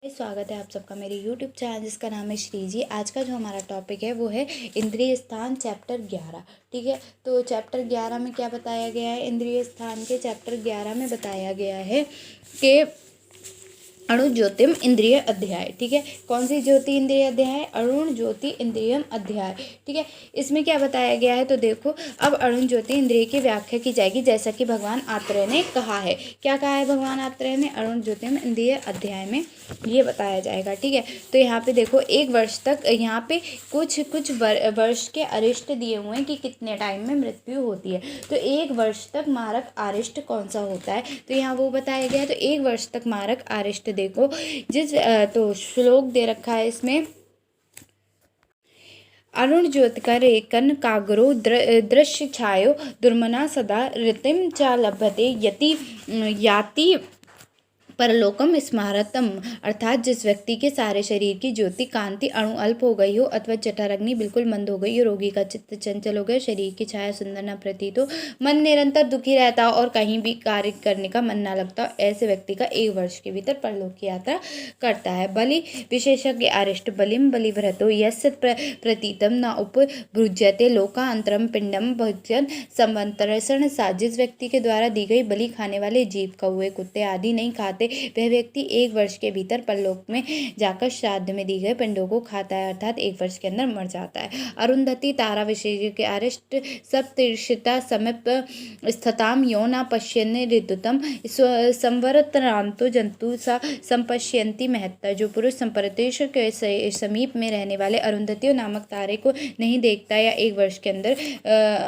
स्वागत है आप सबका मेरे YouTube चैनल जिसका नाम है श्री जी। आज का जो हमारा टॉपिक है वो है इंद्रिय स्थान चैप्टर 11। ठीक है, तो चैप्टर 11 में क्या बताया गया है? इंद्रिय स्थान के चैप्टर 11 में बताया गया है कि अणु ज्योतिम इंद्रिय अध्याय। ठीक है, कौन सी ज्योति इंद्रिय अध्याय? अणु ज्योति इंद्रियम अध्याय। ठीक है, इसमें क्या बताया गया है? तो देखो, अब अणु ज्योति इंद्रिय की व्याख्या की जाएगी जैसा कि भगवान आत्रेय ने कहा है। क्या कहा है भगवान आत्रेय ने? अणु ज्योतिम इंद्रिय अध्याय में ये बताया जाएगा। ठीक है, तो यहाँ पे देखो, एक वर्ष तक यहाँ पे कुछ वर्ष के अरिष्ट दिए हुए हैं कि कितने टाइम में मृत्यु होती है। तो एक वर्ष तक मारक अरिष्ट कौन सा होता है? तो यहाँ वो बताया गया है। तो एक वर्ष तक मारक अरिष्ट देखो, तो श्लोक दे रखा है इसमें। अरुण ज्योतिकर रेकन कागरो दृश्य छायो दुर्मना सदा ऋतिम च लभते यति याति परलोकम स्मारतम। अर्थात जिस व्यक्ति के सारे शरीर की ज्योति कांति अणु अल्प हो गई हो अथवा जठराग्नि बिल्कुल मंद हो गई हो, रोगी का चित्त चंचल हो गया, शरीर की छाया सुंदर न प्रतीत हो, मन निरंतर दुखी रहता हो और कहीं भी कार्य करने का मन न लगता, ऐसे व्यक्ति का एक वर्ष के भीतर परलोक की यात्रा करता है। बलि विशेषज्ञ अरिष्ट बलिम बलिभ्रतो यस्य प्रतीतम न उपभुज्यते लोकांतरम पिंडम भोजन संवंतरसण सा। जिस व्यक्ति के द्वारा दी गई बलि खाने वाले जीव, कौवे, कुत्ते आदि नहीं खाते, वह व्यक्ति एक वर्ष के भीतर परलोक में जाकर श्राद्ध में दी गए पिंडों को खाता है, अर्थात एक वर्ष के अंदर मर जाता है। अरुंधति तारा विशेष के अरिष्ट सप्तर्षिता समीप स्थिताम यो न पश्यन्ने ऋतुतम संवरतरांतो जंतु सा संपश्यन्ति महत्ता। जो पुरुष संपरतेश के समीप में रहने वाले अरुंधतियों नामक तारे को नहीं देखता या एक वर्ष के अंदर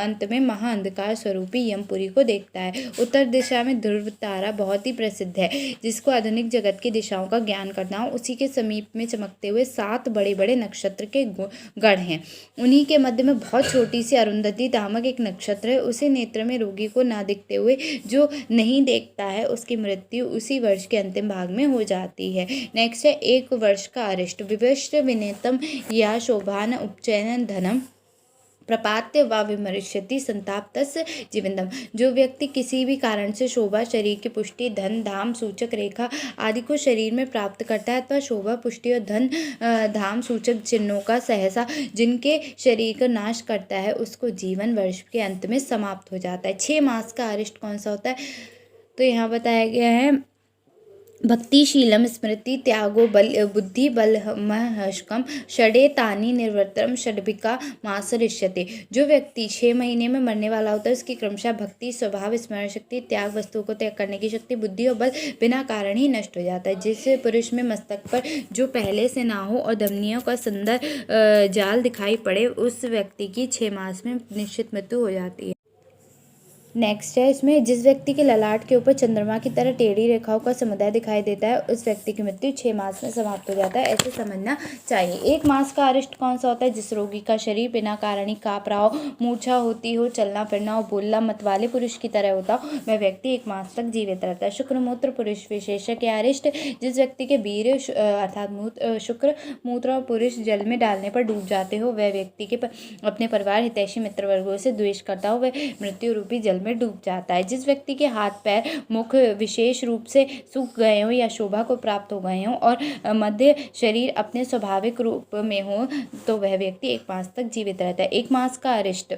अंत में महाअंधकार स्वरूपी यमपुरी को देखता है। उत्तर दिशा में ध्रुव तारा बहुत ही प्रसिद्ध है, जिसको आधुनिक जगत की दिशाओं का ज्ञान करना हो। उसी के समीप में चमकते हुए 7 बड़े बड़े नक्षत्र के गण हैं। उन्हीं के मध्य में बहुत छोटी सी अरुंधति नामक एक नक्षत्र है। उसे नेत्र में रोगी को ना दिखते हुए जो नहीं देखता है, उसकी मृत्यु उसी वर्ष के अंतिम भाग में हो जाती है। नेक्स्ट है एक वर्ष का अरिष्ट विविष्ट विनेतम या शोभान उपचयन धनम प्रपात्य व विमर्शति संताप्तस जीवनम। जो व्यक्ति किसी भी कारण से शोभा, शरीर की पुष्टि, धन, धाम सूचक रेखा आदि को शरीर में प्राप्त करता है अथवा शोभा, पुष्टि और धन धाम सूचक चिन्हों का सहसा जिनके शरीर का नाश करता है, उसको जीवन वर्ष के अंत में समाप्त हो जाता है। 6 मास का अरिष्ट कौन सा होता है? तो यहाँ बताया गया है भक्तिशीलम स्मृति त्यागो बल बुद्धि बलहमहष्कम षडे तानि निर्वर्तम षड्भिका मासरिष्यते। जो व्यक्ति 6 महीने में मरने वाला होता है, उसकी क्रमशः भक्ति, स्वभाव, स्मरण शक्ति, त्याग, वस्तुओं को त्याग करने की शक्ति, बुद्धि और बल बिना कारण ही नष्ट हो जाता है। जिस पुरुष में मस्तक पर जो पहले से ना हो और धमनियों का सुंदर जाल दिखाई पड़े, उस व्यक्ति की 6 मास में निश्चित मृत्यु हो जाती है। नेक्स्ट है इसमें जिस व्यक्ति के ललाट के ऊपर चंद्रमा की तरह टेढ़ी रेखाओं का समुदाय दिखाई देता है, उस व्यक्ति की मृत्यु 6 मास में समाप्त हो जाता है, ऐसे समझना चाहिए। 1 मास का अरिष्ट कौन सा होता है? जिस रोगी का शरीर बिना कारण ही काँप रहा हो, मूर्छा होती हो, चलना फिरना हो, बोलना मत वाले पुरुष की तरह होता हो, वह व्यक्ति 1 मास तक जीवित रहता है। शुक्र मूत्र पुरुष विशेषज्ञ अरिष्ट जिस व्यक्ति के वीर्य अर्थात शुक्र मूत्र और पुरुष जल में डालने पर डूब जाते हो, वह व्यक्ति के अपने परिवार, हितैषी, मित्र वर्गों से द्वेष करता हो, वह मृत्यु रूपी जल में डूब जाता है। जिस व्यक्ति के हाथ पैर मुख विशेष रूप से सूख गए हो या शोभा को प्राप्त हो गए हो और मध्य शरीर अपने स्वाभाविक रूप में हो, तो वह व्यक्ति 1 मास तक जीवित रहता है। 1 मास का अरिष्ट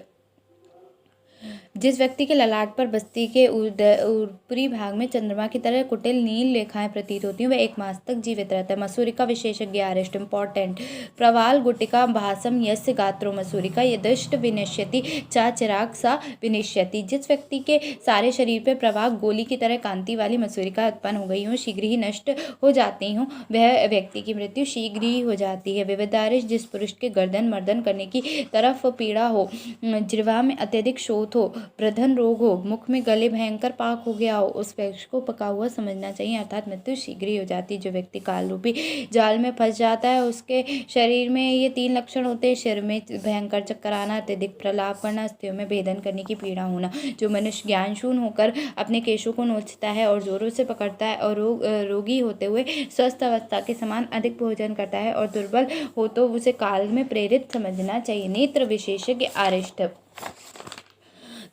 जिस व्यक्ति के ललाट पर बस्ती के ऊपरी भाग में चंद्रमा की तरह कुटिल नील रेखाएं प्रतीत होती हैं, वह 1 मास तक जीवित रहता है। मसूरिका विशेषज्ञ अरिष्ट इंपॉर्टेंट प्रवाल गुटिका भासम यस्य गात्रो मसूरिका यदृष्ट विनश्यति चा चिराग सा विनिश्यति। जिस व्यक्ति के सारे शरीर पर प्रवाह गोली की तरह कांति वाली मसूरिका उत्पन्न हो गई हो, शीघ्र ही नष्ट हो जाती हूँ, वह व्यक्ति की मृत्यु शीघ्र ही हो जाती है। विविधारिष्ट जिस पुरुष के गर्दन मर्दन करने की तरफ पीड़ा हो, जिह्वा में अत्यधिक शोथ हो, प्रधन रोग हो, मुख में गले भयंकर पाक हो गया हो, उस व्यक्ति को पका हुआ समझना चाहिए, अर्थात मृत्यु शीघ्र ही हो जाती है। जो व्यक्ति काल रूपी जाल में फंस जाता है, उसके शरीर में ये 3 लक्षण होते हैं: सिर में भयंकर चक्कर आना, अत्यधिक प्रलाप करना, अस्थियों में भेदन करने की पीड़ा होना। जो मनुष्य ज्ञानशून्य होकर अपने केशों को नोचता है और जोरों से पकड़ता है और रोगी होते हुए स्वस्थ अवस्था के समान अधिक भोजन करता है और दुर्बल हो तो उसे काल में प्रेरित समझना चाहिए। नेत्र विशेषज्ञ अरिष्ट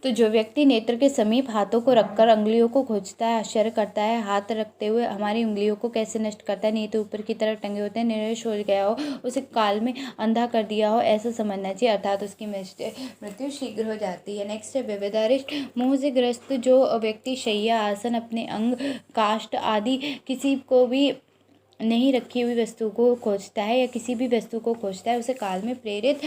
तो जो व्यक्ति नेत्र के समीप हाथों को रखकर अंगुलियों को खोजता है, आश्चर्य करता है, हाथ रखते हुए हमारी उंगलियों को कैसे नष्ट करता है, नहीं तो ऊपर की तरफ टंगे होते हैं, निराश हो गया हो, उसे काल में अंधा कर दिया हो, ऐसा समझना चाहिए, अर्थात उसकी मृत्यु शीघ्र हो जाती है। नेक्स्ट है विविधारिष्ट। मोह से ग्रस्त जो व्यक्ति शैया, आसन, अपने अंग, काष्ठ आदि किसी को भी नहीं रखी हुई वस्तु को खोजता है या किसी भी वस्तु को खोजता है, उसे काल में प्रेरित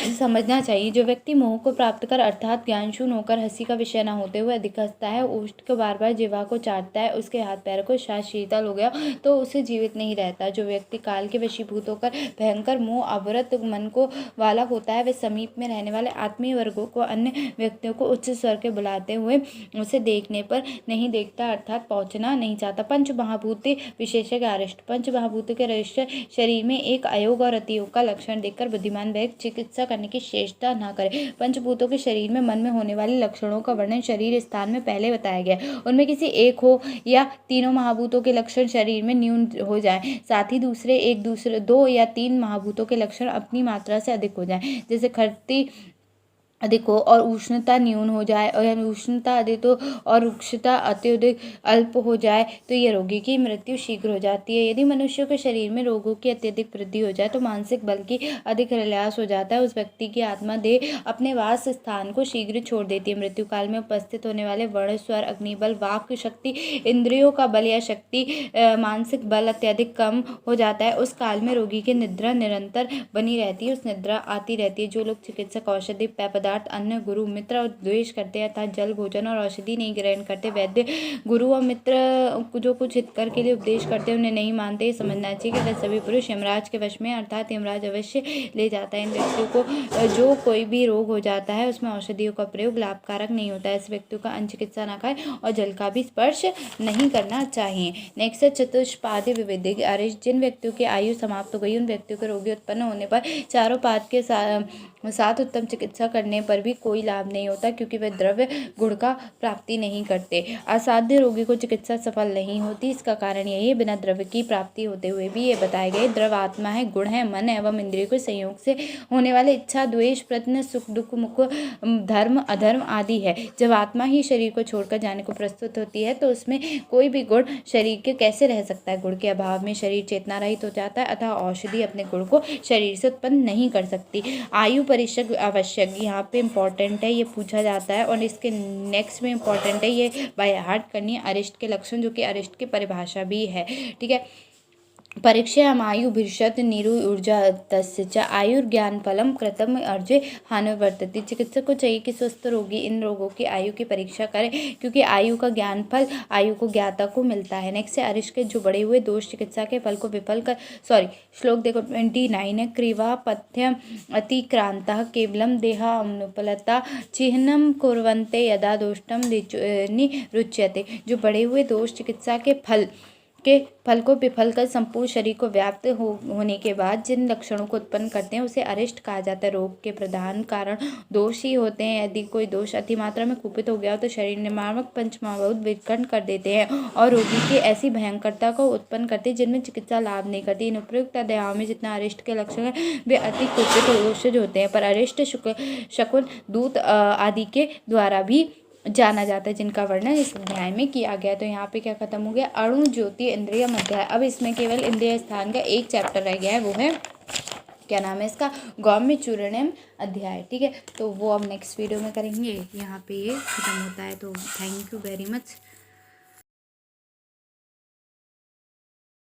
समझना चाहिए। जो व्यक्ति मोह को प्राप्त कर अर्थात ज्ञानशून्य होकर हंसी का विषय न होते हुए अधिक हंसता है, ओष्ठ को बार बार जिह्वा को चाटता है, उसके हाथ पैर को शायद शीतल हो गया तो उसे जीवित नहीं रहता। जो व्यक्ति काल के वशीभूत होकर भयंकर मोह आवृत मन को वाला होता है, वह समीप में रहने वाले आत्मीय वर्गों को, अन्य व्यक्तियों को उच्च स्वर के बुलाते हुए उसे देखने पर नहीं देखता, अर्थात पहुंचना नहीं चाहता। पंच महाभूत विशेषज्ञ अरिष्ट। पंच महाभूत के रजिस्टर शरीर में एक अयोग और अतियोग का लक्षण देखकर बुद्धिमान व्यक्ति चिकित्सा करने की चेष्टा न करे। पंचभूतों के शरीर में मन में होने वाले लक्षणों का वर्णन शरीर स्थान में पहले बताया गया। उनमें किसी एक हो या तीनों महाभूतों के लक्षण शरीर में न्यून हो जाए, साथ ही दूसरे दो या तीन महाभूतों के लक्षण अपनी मात्रा से अधिक हो जाए, जैसे खर्ती अधिक हो और उष्णता न्यून हो जाए, और उष्णता अधिक हो और रुक्षता अत्यधिक अल्प हो जाए, तो यह रोगी की मृत्यु शीघ्र हो जाती है। यदि मनुष्य के शरीर में रोगों की अत्यधिक वृद्धि हो जाए तो मानसिक बल की अधिक ह्रास हो जाता है, उस व्यक्ति की आत्मा देह अपने वास स्थान को शीघ्र छोड़ देती है। मृत्यु काल में उपस्थित होने वाले वर्ण, स्वर, अग्निबल, वाक शक्ति, इंद्रियों का बल या शक्ति, मानसिक बल अत्यधिक कम हो जाता है। उस काल में रोगी की निद्रा निरंतर बनी रहती है, उस निद्रा आती रहती है। जो लोग चिकित्सक, औषधि, पेय पदार्थ, अन्य गुरु मित्र और द्वेष करते हैं, अर्थात जल, भोजन और औषधि नहीं ग्रहण करते, वैद्य, गुरु और मित्र जो कुछ हितकर के लिए उपदेश करते हैं उन्हें नहीं मानते, समझना चाहिए कि वह सभी पुरुष यमराज के वश में, अर्थात यमराज अवश्य ले जाता है। इन व्यक्तियों को जो कोई भी रोग हो जाता है उसमें औषधियों का प्रयोग लाभकारक नहीं होता है। इस व्यक्ति का अन्न चिकित्सा न खाए और जल का भी स्पर्श नहीं करना चाहिए। नेक्स्ट है चतुष्पादी विविधि अरिष्ट। जिन व्यक्तियों की आयु समाप्त हो गई, उन व्यक्तियों के रोगी उत्पन्न होने पर चारों पाद के साथ उत्तम चिकित्सा करने पर भी कोई लाभ नहीं होता, क्योंकि वे द्रव्य गुण का प्राप्ति नहीं करते। असाध्य रोगी को चिकित्सा सफल नहीं होती। इसका कारण यही है, बिना द्रव्य की प्राप्ति होते हुए भी ये बताए गए द्रव आत्मा है, गुण है, मन एवं इंद्रियों के संयोग से होने वाले इच्छा, द्वेष, प्रयत्न, सुख दुख, मुख, धर्म, अधर्म आदि है। जब आत्मा ही शरीर को छोड़कर जाने को प्रस्तुत होती है तो उसमें कोई भी गुण शरीर के कैसे रह सकता है। गुण के अभाव में शरीर चेतना रहित हो जाता है, अतः औषधि अपने गुण को शरीर से उत्पन्न नहीं कर सकती। आयु परिषद आवश्यक यहाँ पे इम्पॉर्टेंट है, ये पूछा जाता है। और इसके नेक्स्ट में इम्पॉर्टेंट है, ये बाय हार्ट करनी है, अरिष्ट के लक्षण, जो कि अरिष्ट की परिभाषा भी है। ठीक है, परीक्षायाम आयु भीषत निरु ऊर्जा तस्य आयुर्ज्ञान फलम कृतम अर्जे हानुवर्तति। चिकित्सक को चाहिए कि स्वस्थ रोगी इन रोगों की आयु की परीक्षा करे, क्योंकि आयु का ज्ञान फल आयु को ज्ञाता को मिलता है। नेक्स्ट है अरिष्ट के जो बड़े हुए दोष चिकित्सा के फल को विफल कर श्लोक देखो 29 है। क्रीवा पथ्यम अतिक्रांत केवलम देहा अनुपलता चिह्नम कुर्वन्ते यदा दोष्टम निरुच्यते। जो बढ़े हुए दोष चिकित्सा के फल को विफल कर संपूर्ण शरीर को व्याप्त होने के बाद जिन लक्षणों को उत्पन्न करते हैं उसे अरिष्ट कहा जाता है। रोग के प्रधान कारण दोष ही होते हैं। यदि कोई दोष अति मात्रा में कुपित हो गया हो तो शरीर निर्माणक पंच महाभूत विकर्ण कर देते हैं और रोगी की ऐसी भयंकरता को उत्पन्न करते हैं जिनमें चिकित्सा लाभ नहीं करती। इन उपयुक्त अध्यायों में जितना अरिष्ट के लक्षण है वे अति कुपित दोषज होते हैं, पर अरिष्ट शकुन दूत आदि के द्वारा भी जाना जाता है, जिनका वर्णन इस अध्याय में किया गया। तो यहाँ पे क्या खत्म हो गया, अणु ज्योति इंद्रिय अध्याय। अब इसमें केवल इंद्रिय स्थान का एक चैप्टर रह गया है, वो है क्या नाम है इसका, गौम्य चूर्णम अध्याय। ठीक है, तो वो अब नेक्स्ट वीडियो में करेंगे। यहाँ पे ये खत्म होता है। तो थैंक यू वेरी मच।